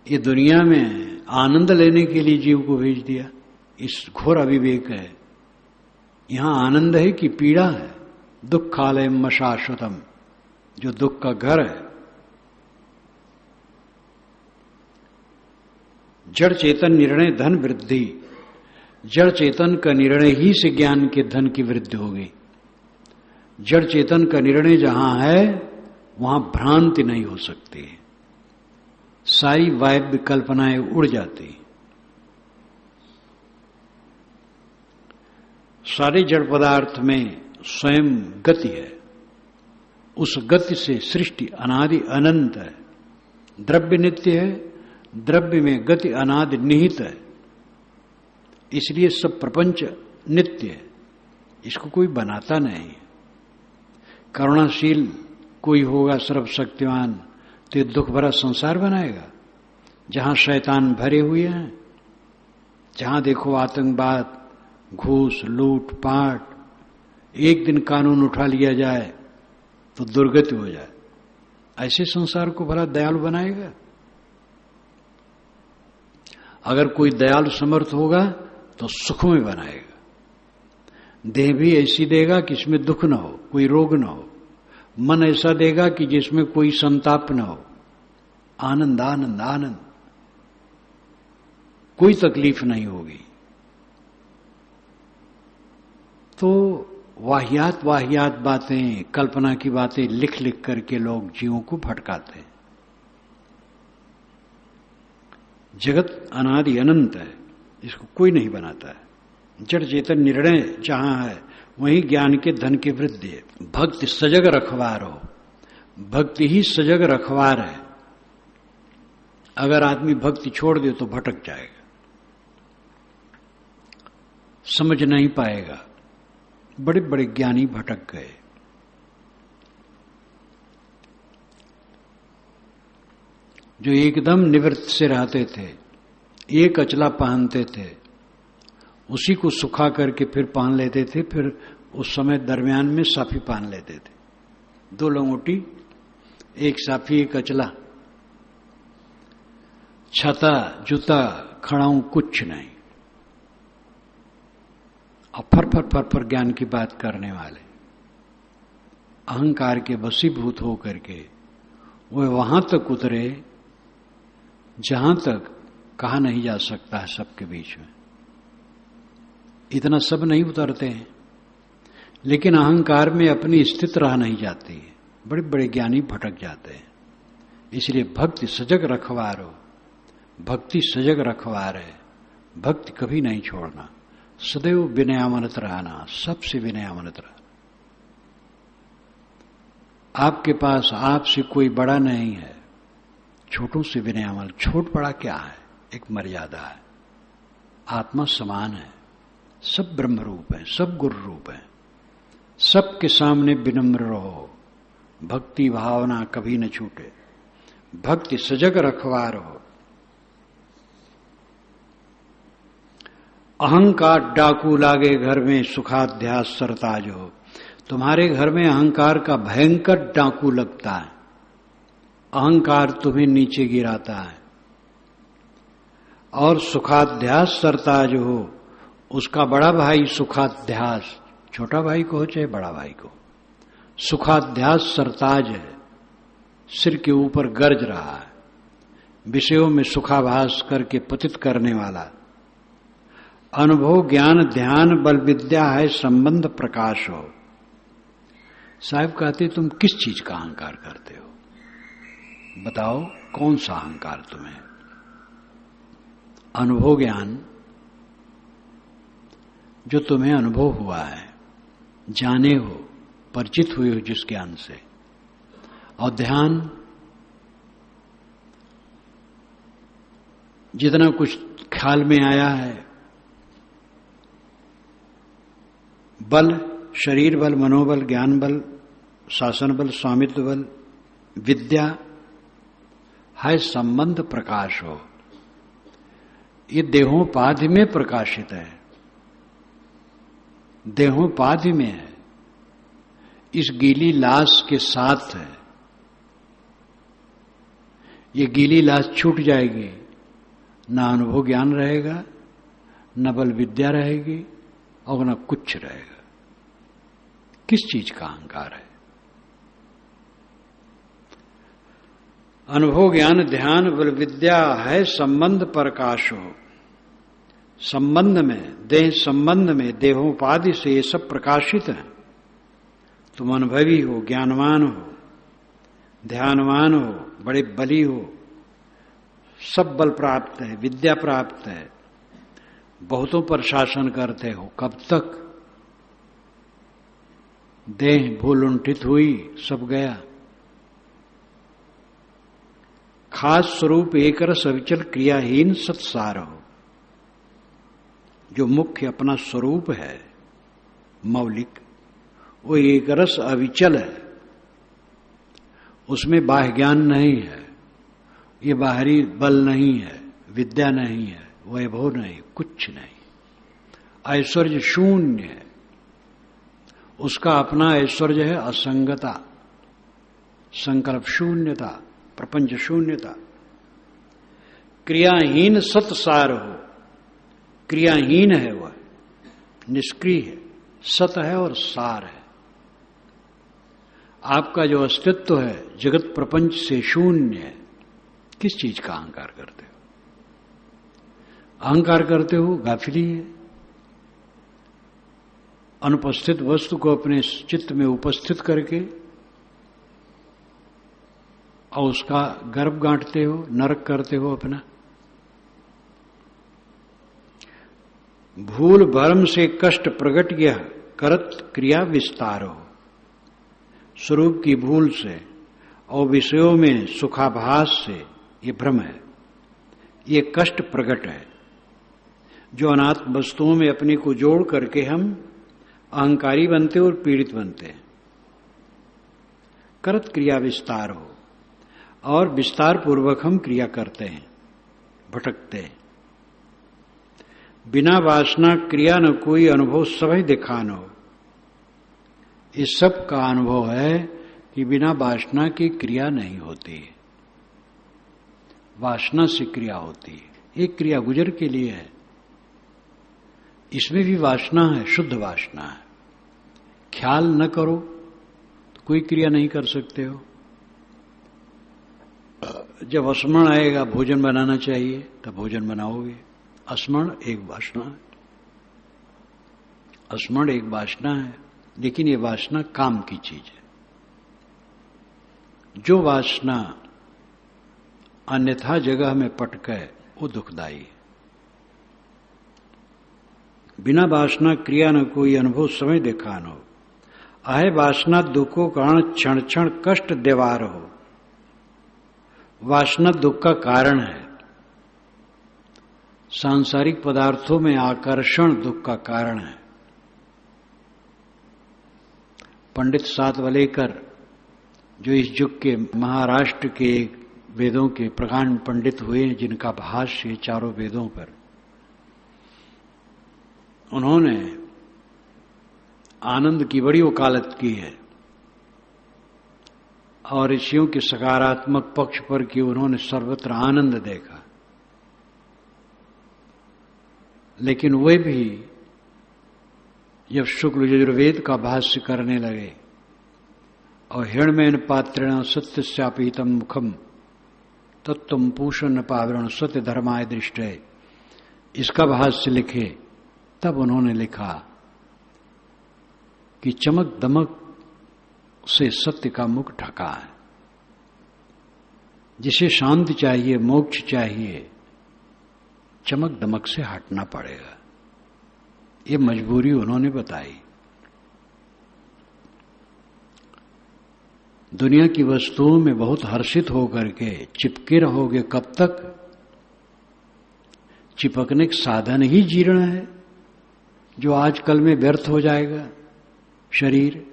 ये दुनिया में आनंद लेने के लिए जीव को भेज दिया। इस घोर अविवेक है। यहां आनंद है कि पीड़ा है? दुखालयम शाश्वतम, जो दुख का घर है। जड़ चेतन निर्णय धन वृद्धि, जड़ चेतन का निर्णय ही से ज्ञान के धन की वृद्धि होगी। जड़ चेतन का निर्णय जहां है वहां भ्रांति नहीं हो सकती, सारी वायव्य कल्पनाएं उड़ जाती। सारे जड़ पदार्थ में स्वयं गति है, उस गति से सृष्टि अनादि अनंत है। द्रव्य नित्य है, द्रव्य में गति अनादि निहित है, इसलिए सब प्रपंच नित्य है, इसको कोई बनाता नहीं। करुणाशील कोई होगा सर्वशक्तिमान तो दुख भरा संसार बनाएगा, जहां शैतान भरे हुए हैं, जहां देखो आतंकवाद, घूस, लूट पाट, एक दिन कानून उठा लिया जाए तो दुर्गति हो जाए, ऐसे संसार को भला दयालु बनाएगा? अगर कोई दयालु समर्थ होगा तो सुख में बनाएगा। देह भी ऐसी देगा कि इसमें दुख न हो, कोई रोग न हो। मन ऐसा देगा कि जिसमें कोई संताप न हो, आनंद आनंद आनंद, कोई तकलीफ नहीं होगी। तो वाहियात वाहियात बातें, कल्पना की बातें लिख लिख करके लोग जीवों को भटकाते हैं। जगत अनादि अनंत है, इसको कोई नहीं बनाता है। जड़ चेतन निर्णय जहां है वहीं ज्ञान के धन की वृद्धि है। भक्ति सजग रखवार हो, भक्ति ही सजग रखवार है। अगर आदमी भक्ति छोड़ दे तो भटक जाएगा, समझ नहीं पाएगा। बड़े बड़े ज्ञानी भटक गए। जो एकदम निवृत्त से रहते थे, एक अचला पहनते थे, उसी को सुखा करके फिर पहन लेते थे, फिर उस समय दरमियान में साफी पहन लेते थे। 2 लंगोटी, एक साफी, एक अचला, छाता, जूता, खड़ाऊं, कुछ नहीं। और फर ज्ञान की बात करने वाले, अहंकार के वशीभूत होकर के वे वहां तक उतरे जहां तक कहा नहीं जा सकता है सबके बीच में। इतना सब नहीं उतरते हैं, लेकिन अहंकार में अपनी स्थिति रह नहीं जाती है। बड़े बड़े ज्ञानी भटक जाते हैं। इसलिए भक्ति सजग रखवार हो, भक्ति सजग रखवार है। भक्ति कभी नहीं छोड़ना, सदैव विनयामनत रहना, सबसे विनयामनत रहना। आपके पास आपसे कोई बड़ा नहीं है, छोटों से विनयामन। छोट बड़ा क्या है? एक मर्यादा है। आत्मा समान है, सब ब्रह्म रूप है, सब गुरु रूप है। सबके सामने विनम्र रहो, भक्ति भावना कभी न छूटे। भक्ति सजग रखवार हो। अहंकार डाकू लागे घर में, सुखाध्यास सरताज हो। तुम्हारे घर में अहंकार का भयंकर डाकू लगता है, अहंकार तुम्हें नीचे गिराता है। और सुखाध्यास सरताज हो, उसका बड़ा भाई सुखाध्यास, छोटा भाई को हो चाहे बड़ा भाई को, सुखाध्यास सरताज है, सिर के ऊपर गरज रहा है, विषयों में सुखाभास करके पतित करने वाला। अनुभव ज्ञान ध्यान बल विद्या है, संबंध प्रकाश हो। साहब कहते तुम किस चीज का अहंकार करते हो? बताओ कौन सा अहंकार तुम्हें? अनुभव ज्ञान जो तुम्हें अनुभव हुआ है, जाने हो, परिचित हुए हो जिस ज्ञान से। और ध्यान जितना कुछ ख्याल में आया है। बल शरीर बल, मनोबल, ज्ञान बल, शासन बल, स्वामित्व बल, विद्या है, संबंध प्रकाश हो। ये देहोपाधि में प्रकाशित है, देहोपाधि में है, इस गीली लाश के साथ है। ये गीली लाश छूट जाएगी, न अनुभव ज्ञान रहेगा, न बल विद्या रहेगी और न कुछ रहेगा। किस चीज का अहंकार है? अनुभव ज्ञान ध्यान बल विद्या है संबंध प्रकाश हो। संबंध में, देह संबंध में, देहोपाधि से ये सब प्रकाशित है। तुम अनुभवी हो, ज्ञानवान हो, ध्यानवान हो, बड़े बली हो, सब बल प्राप्त है, विद्या प्राप्त है, बहुतों पर शासन करते हो। कब तक? देह भूल लुंठित हुई, सब गया। खास स्वरूप एक रस अविचल क्रियाहीन सत्सार हो। जो मुख्य अपना स्वरूप है मौलिक, वो एक रस अविचल है। उसमें बाह्य ज्ञान नहीं है, ये बाहरी बल नहीं है, विद्या नहीं है, वैभव नहीं, कुछ नहीं। ऐश्वर्य शून्य है। उसका अपना ऐश्वर्य है असंगता, संकल्प शून्यता, प्रपंच शून्यता। क्रियाहीन सत्सार हो। क्रियाहीन है वह, निष्क्रिय है, सत है और सार है। आपका जो अस्तित्व है जगत प्रपंच से शून्य है। किस चीज का अहंकार करते हो? अहंकार करते हो गाफिली है। अनुपस्थित वस्तु को अपने चित्त में उपस्थित करके और उसका गर्भ गांठते हो, नरक करते हो अपना। भूल भरम से कष्ट प्रगट यह करत क्रिया विस्तार हो। स्वरूप की भूल से और विषयों में सुखाभास से ये भ्रम है, ये कष्ट प्रकट है जो अनात्म वस्तुओं में अपने को जोड़ करके हम अहंकारी बनते और पीड़ित बनते हैं। करत क्रिया विस्तार हो, और विस्तार पूर्वक हम क्रिया करते हैं, भटकते हैं। बिना वासना क्रिया न कोई अनुभव सभी दिखान हो। इस सब का अनुभव है कि बिना वासना की क्रिया नहीं होती, वासना से क्रिया होती है। एक क्रिया गुजर के लिए है, इसमें भी वासना है, शुद्ध वासना है। ख्याल न करो तो कोई क्रिया नहीं कर सकते हो। जब स्मरण आएगा भोजन बनाना चाहिए तब भोजन बनाओगे। स्मरण एक वासना है, स्मरण एक वासना है, लेकिन ये वासना काम की चीज है। जो वासना अन्यथा जगह में पटके वो दुखदाई है। बिना वासना क्रिया न कोई अनुभव समय देखान हो। आहे वासना दुखों कारण क्षण क्षण कष्ट देवार हो। वासना दुख का कारण है। सांसारिक पदार्थों में आकर्षण दुख का कारण है। पंडित सातवलेकर जो इस युग के महाराष्ट्र के वेदों के प्रकांड पंडित हुए हैं, जिनका भाष्य चारों वेदों पर, उन्होंने आनंद की बड़ी वकालत की है और ऋषियों के सकारात्मक पक्ष पर कि उन्होंने सर्वत्र आनंद देखा। लेकिन वे भी जब शुक्ल यजुर्वेद का भाष्य करने लगे और हिरण्मयन पात्रेण सत्यस्यापीतम मुखम तत्वम पूषण पावरण सत्य धर्माय दृष्टि, इसका भाष्य लिखे, तब उन्होंने लिखा कि चमक दमक से सत्य का मुख ढका है। जिसे शांति चाहिए, मोक्ष चाहिए, चमक दमक से हटना पड़ेगा। ये मजबूरी उन्होंने बताई। दुनिया की वस्तुओं में बहुत हर्षित होकर के चिपके रहोगे कब तक? चिपकने का साधन ही जीर्ण है, जो आजकल में व्यर्थ हो जाएगा शरीर।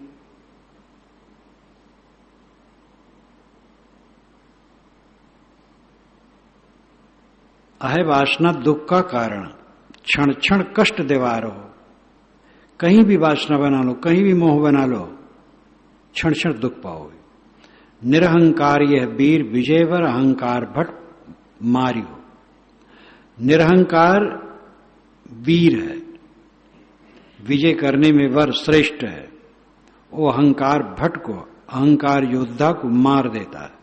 आहे वासना दुख का कारण, क्षण क्षण कष्ट देवार हो। कहीं भी वासना बना लो, कहीं भी मोह बना लो, क्षण क्षण दुख पाओगे। निरहंकार यह वीर विजयवर अहंकार भट मारियो। निरहंकार वीर है, विजय करने में वर श्रेष्ठ है। वो अहंकार भट्ट को, अहंकार योद्धा को मार देता है।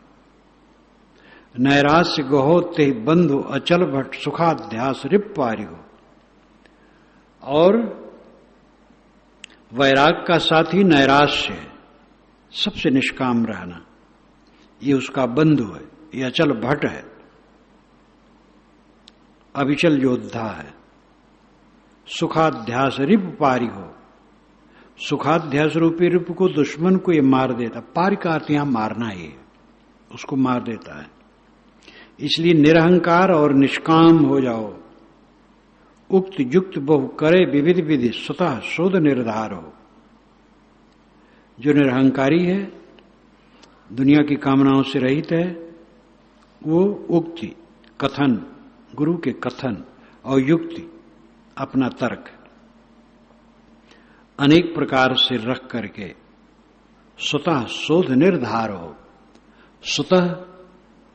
नैराश्य गहो ते बंधु अचल भट्ट सुखाध्यास रिप पारी हो। और वैराग का साथी नैराश्य है, सबसे निष्काम रहना, ये उसका बंधु है, ये अचल भट्ट है, अविचल योद्धा है। सुखाध्यास रिप पारी हो, सुखाध्यास रूपी रिप को, दुश्मन को ये मार देता। पारी का अर्थ यहां मारना ही है, उसको मार देता है। इसलिए निरहंकार और निष्काम हो जाओ। उक्त युक्त बहु करे विविध विधि स्वतः शोध निर्धार हो। जो निरहंकारी है, दुनिया की कामनाओं से रहित है, वो उक्ति कथन, गुरु के कथन और युक्ति अपना तर्क अनेक प्रकार से रख करके स्वतः शोध निर्धार हो, स्वतः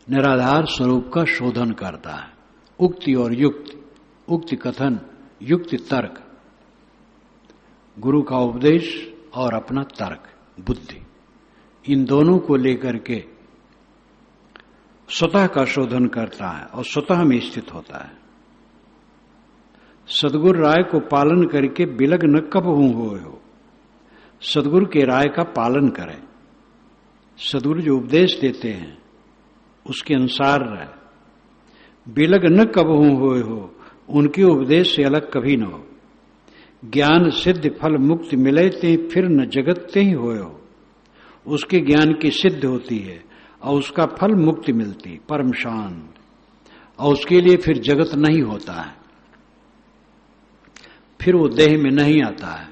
निराधार स्वरूप का शोधन करता है। उक्ति और युक्ति, उक्ति कथन, युक्ति तर्क, गुरु का उपदेश और अपना तर्क बुद्धि, इन दोनों को लेकर के स्वतः का शोधन करता है और स्वतः में स्थित होता है। सदगुरु राय को पालन करके बिलग न कब होए हो। सदगुरु के राय का पालन करें। सदगुरु जो उपदेश देते हैं उसके अनुसार रहे। बिलग न कब होए हो, उनके उपदेश से अलग कभी न हो। ज्ञान सिद्ध फल मुक्ति मिले ते फिर न जगत ते ही होए हो। उसके ज्ञान की सिद्ध होती है और उसका फल मुक्ति मिलती, परम शांत, और उसके लिए फिर जगत नहीं होता है, फिर वो देह में नहीं आता है,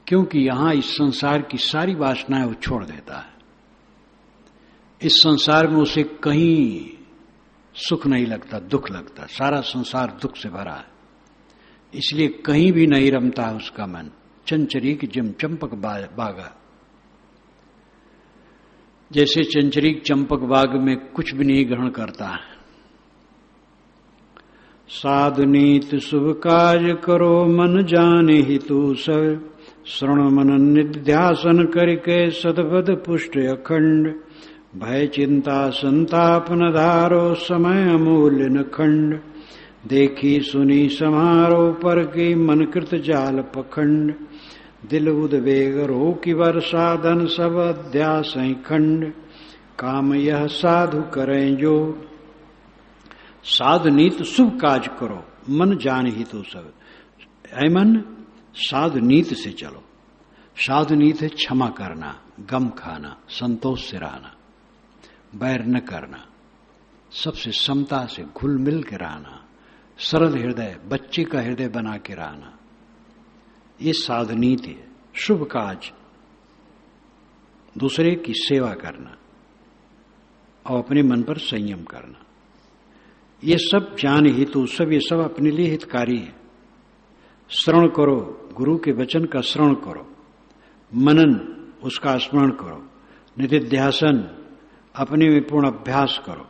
क्योंकि यहां इस संसार की सारी वासनाएं वो छोड़ देता है। इस संसार में उसे कहीं सुख नहीं लगता, दुख लगता। सारा संसार दुख से भरा है, इसलिए कहीं भी नहीं रमता है उसका मन। चंचरीक जिम चंपक बागा, जैसे चंचरीक चंपक बाग में कुछ भी नहीं ग्रहण करता है। साधु नीत शुभ कार्य करो मन जाने हितु सब। श्रवण मन निध्यासन करके सदबद पुष्ट अखंड। भय चिंता संताप न धारो समय अमूल्य न खंड। देखी सुनी समारो पर की मन कृत जाल पखंड। दिल उद्वेग रो की वर्षा धन सब अध्यास खंड। काम यह साधु करें जो। साधु नीत शुभ काज करो मन जान ही तो सब। ऐ मन साधु नीत से चलो। साधु नीत है क्षमा करना, गम खाना, संतोष से रहना, बैर न करना, सबसे समता से घुल मिल के रहना, सरल हृदय, बच्चे का हृदय बना के रहना, ये साधु नीति है। शुभ काज, दूसरे की सेवा करना और अपने मन पर संयम करना, ये सब जान हेतु सब, ये सब अपने लिए हितकारी है। श्रवण करो, गुरु के वचन का श्रवण करो। मनन, उसका स्मरण करो। निधिध्यासन, अपने में पूर्ण अभ्यास करो।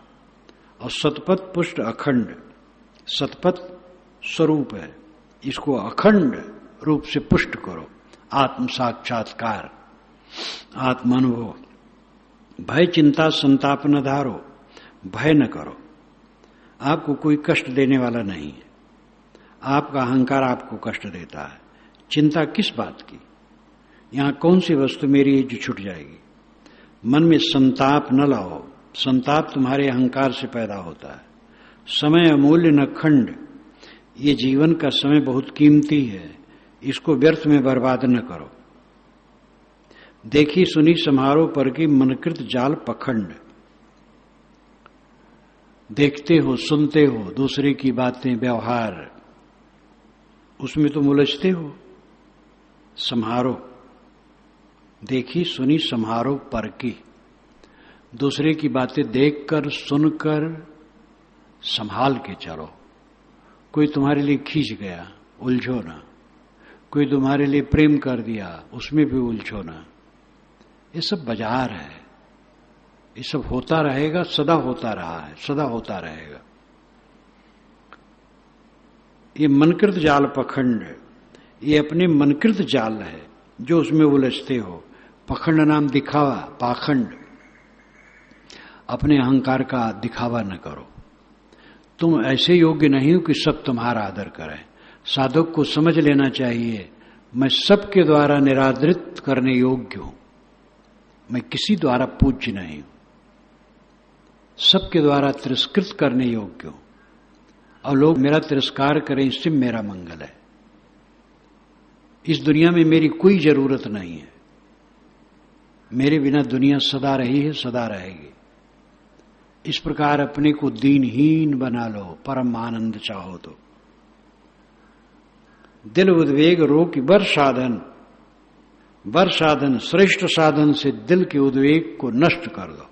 और सतपथ पुष्ट अखंड, सतपथ स्वरूप है, इसको अखंड रूप से पुष्ट करो। आत्म साक्षात्कार, आत्म अनुभव। भय चिंता संताप न धारो, भय न करो। आपको कोई कष्ट देने वाला नहीं है। आपका अहंकार आपको कष्ट देता है। चिंता किस बात की? यहां कौन सी वस्तु मेरी है जो छूट जाएगी? मन में संताप न लाओ। संताप तुम्हारे अहंकार से पैदा होता है। समय अमूल्य न खंड, ये जीवन का समय बहुत कीमती है, इसको व्यर्थ में बर्बाद न करो। देखी सुनी समारोह पर की मनकृत जाल पखंड। देखते हो, सुनते हो दूसरे की बातें, व्यवहार, उसमें तुम उलझते हो। समारोह, देखी सुनी समारोह पर की, दूसरे की बातें देखकर सुनकर संभाल के चलो। कोई तुम्हारे लिए खींच गया, उलझो ना। कोई तुम्हारे लिए प्रेम कर दिया, उसमें भी उलझो ना। ये सब बाजार है, ये सब होता रहेगा, सदा होता रहा है, सदा होता रहेगा। ये मनकृत जाल पखंड, ये अपने मनकृत जाल है जो उसमें उलझते हो। पखंड नाम दिखावा, पाखंड, अपने अहंकार का दिखावा न करो। तुम ऐसे योग्य नहीं हो कि सब तुम्हारा आदर करें। साधक को समझ लेना चाहिए, मैं सबके द्वारा निरादरित करने योग्य हूं, मैं किसी द्वारा पूज्य नहीं हूं, सबके द्वारा तिरस्कृत करने योग्य हूं, और लोग मेरा तिरस्कार करें इससे मेरा मंगल है। इस दुनिया में मेरी कोई जरूरत नहीं है, मेरे बिना दुनिया सदा रही है, सदा रहेगी। इस प्रकार अपने को दीनहीन बना लो, परम आनंद चाहो तो। दिल उद्वेग रोक बर साधन श्रेष्ठ साधन से दिल के उद्वेग को नष्ट कर दो।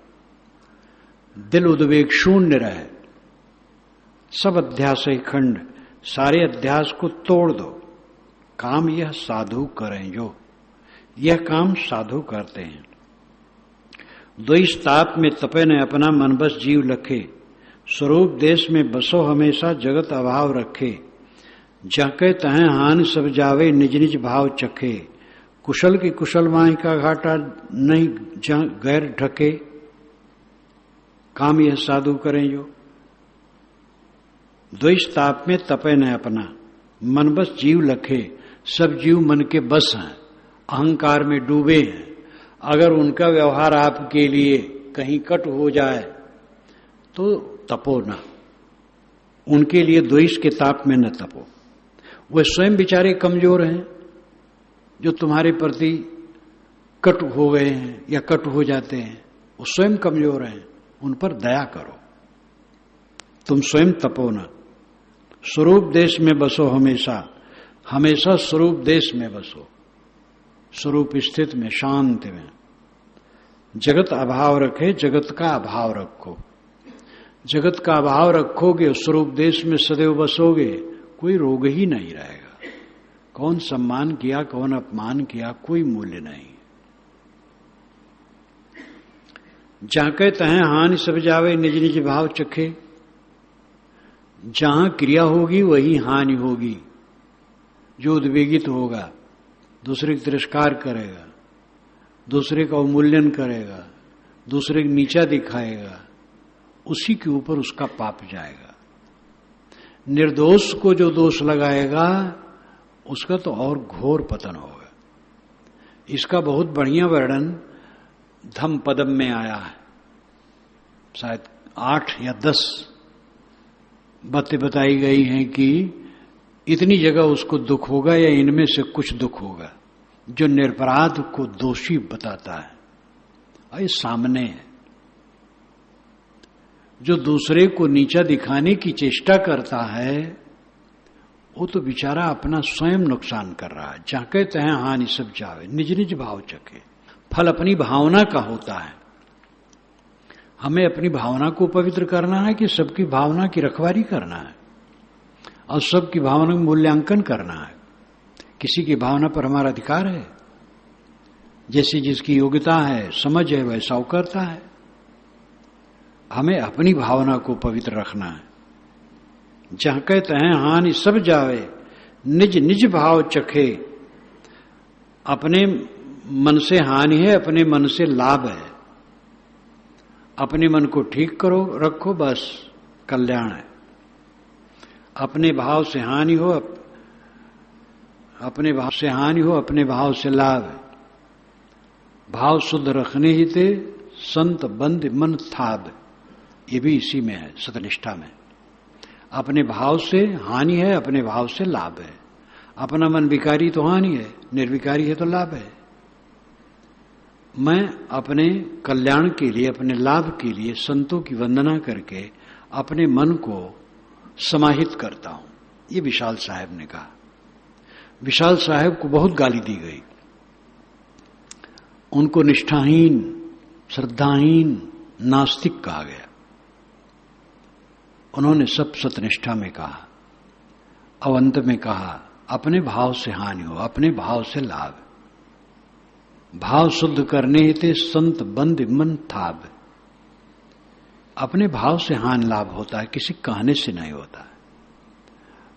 दिल उद्वेग शून्य रहे, सब अध्यास खंड, सारे अध्यास को तोड़ दो। काम यह साधु करें जो, यह काम साधु करते हैं। द्वैष ताप में तपे न अपना मन बस जीव लखे, स्वरूप देश में बसो हमेशा जगत अभाव रखे। जाके तहें हानि सब जावे निज निज भाव चखे, कुशल की कुशल माही का घाटा नहीं जहां गैर ढके। काम यह साधु करें जो, द्वैष ताप में तपे न अपना मन बस जीव लखे। सब जीव मन के बस हैं, अहंकार में डूबे हैं। अगर उनका व्यवहार आपके लिए कहीं कट हो जाए तो तपो ना, उनके लिए द्वेष के ताप में न तपो। वे स्वयं बेचारे कमजोर हैं, जो तुम्हारे प्रति कट हो गए हैं या कट हो जाते हैं, वो स्वयं कमजोर हैं, उन पर दया करो। तुम स्वयं तपो ना। स्वरूप देश में बसो हमेशा, हमेशा स्वरूप देश में बसो, स्वरूप स्थित में, शांति में। जगत अभाव रखे, जगत का अभाव रखो। जगत का अभाव रखोगे, स्वरूप देश में सदैव बसोगे, कोई रोग ही नहीं रहेगा। कौन सम्मान किया, कौन अपमान किया, कोई मूल्य नहीं। जाके तहें हानि सब जावे निज निज भाव चखे। जहां क्रिया होगी वही हानि होगी। जो उद्वेगित होगा, दूसरे का तिरस्कार करेगा, दूसरे का अवमूल्यन करेगा, दूसरे को नीचा दिखाएगा, उसी के ऊपर उसका पाप जाएगा। निर्दोष को जो दोष लगाएगा उसका तो और घोर पतन होगा। इसका बहुत बढ़िया वर्णन धम्म पदम में आया है, शायद 8 या 10 बातें बताई गई हैं कि इतनी जगह उसको दुख होगा या इनमें से कुछ दुख होगा। जो निरपराध को दोषी बताता है, और ये सामने है। जो दूसरे को नीचा दिखाने की चेष्टा करता है, वो तो बेचारा अपना स्वयं नुकसान कर रहा है। जाके तहें हानि सब जावे निज निज भाव चखे। फल अपनी भावना का होता है। हमें अपनी भावना को पवित्र करना है कि सबकी भावना की रखवाली करना है और सबकी भावना का मूल्यांकन करना है। किसी की भावना पर हमारा अधिकार है, जैसी जिसकी योग्यता है, समझ है, वैसा वो करता है। हमें अपनी भावना को पवित्र रखना है। जहां कहते हैं हानि सब जावे निज निज भाव चखे। अपने मन से हानि है, अपने मन से लाभ है। अपने मन को ठीक करो, रखो, बस कल्याण है। अपने भाव से हानि हो, अपने भाव से हानि हो, अपने भाव से लाभ है। भाव शुद्ध रखने ही थे संत बंद मन थाब। ये भी इसी में है, सतनिष्ठा में। अपने भाव से हानि है, अपने भाव से लाभ है। अपना मन विकारी तो हानि है, निर्विकारी है तो लाभ है। मैं अपने कल्याण के लिए, अपने लाभ के लिए संतों की वंदना करके अपने मन को समाहित करता हूं। ये विशाल साहब ने कहा। विशाल साहब को बहुत गाली दी गई। उनको निष्ठाहीन, श्रद्धाहीन, नास्तिक कहा गया। उन्होंने सब सतनिष्ठा में कहा। और अंत में कहा अपने भाव से हानि हो, अपने भाव से लाभ। भाव शुद्ध करने हेते संत बंद मन थाब। अपने भाव से हानि लाभ होता है, किसी कहने से नहीं होता है।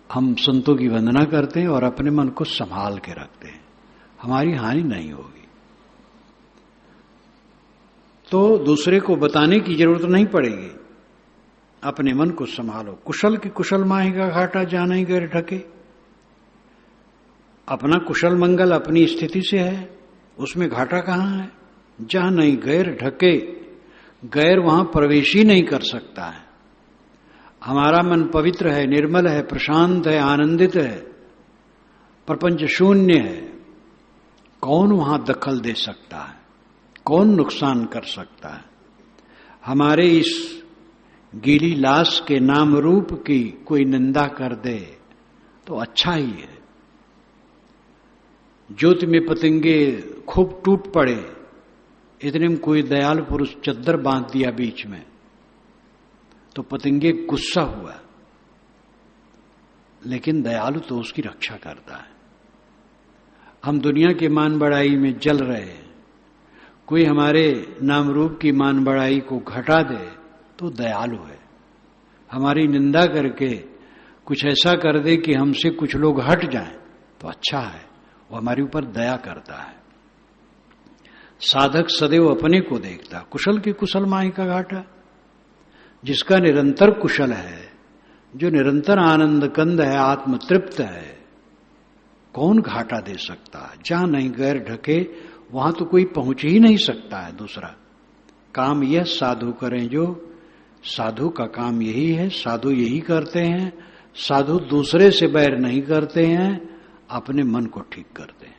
हम संतों की वंदना करते हैं और अपने मन को संभाल के रखते हैं, हमारी हानि नहीं होगी। तो दूसरे को बताने की जरूरत नहीं पड़ेगी। अपने मन को संभालो। कुशल की कुशल माही का घाटा जहां नहीं गैर ढके। अपना कुशल मंगल अपनी स्थिति से है, उसमें घाटा कहां है? जहां नहीं गैर ढके, गैर वहां प्रवेश ही नहीं कर सकता है। हमारा मन पवित्र है, निर्मल है, प्रशांत है, आनंदित है, प्रपंच शून्य है। कौन वहां दखल दे सकता है? कौन नुकसान कर सकता है? हमारे इस गीली लाश के नाम रूप की कोई निंदा कर दे तो अच्छा ही है। ज्योति में पतंगे खूब टूट पड़े, इतने में कोई दयालु पुरुष चद्दर बांध दिया बीच में, तो पतंगे गुस्सा हुआ, लेकिन दयालु तो उसकी रक्षा करता है। हम दुनिया के मान बढ़ाई में जल रहे हैं, कोई हमारे नाम रूप की मान बढ़ाई को घटा दे तो दयालु है। हमारी निंदा करके कुछ ऐसा कर दे कि हमसे कुछ लोग हट जाएं तो अच्छा है, वो हमारे ऊपर दया करता है। साधक सदैव अपने को देखता। कुशल की कुशल माही का घाटा, जिसका निरंतर कुशल है, जो निरंतर आनंद कंद है, आत्म तृप्त है, कौन घाटा दे सकता है? जहां नहीं गैर ढके वहां तो कोई पहुंच ही नहीं सकता है। दूसरा काम यह साधु करें जो, साधु का काम यही है, साधु यही करते हैं। साधु दूसरे से बैर नहीं करते हैं, अपने मन को ठीक करते हैं।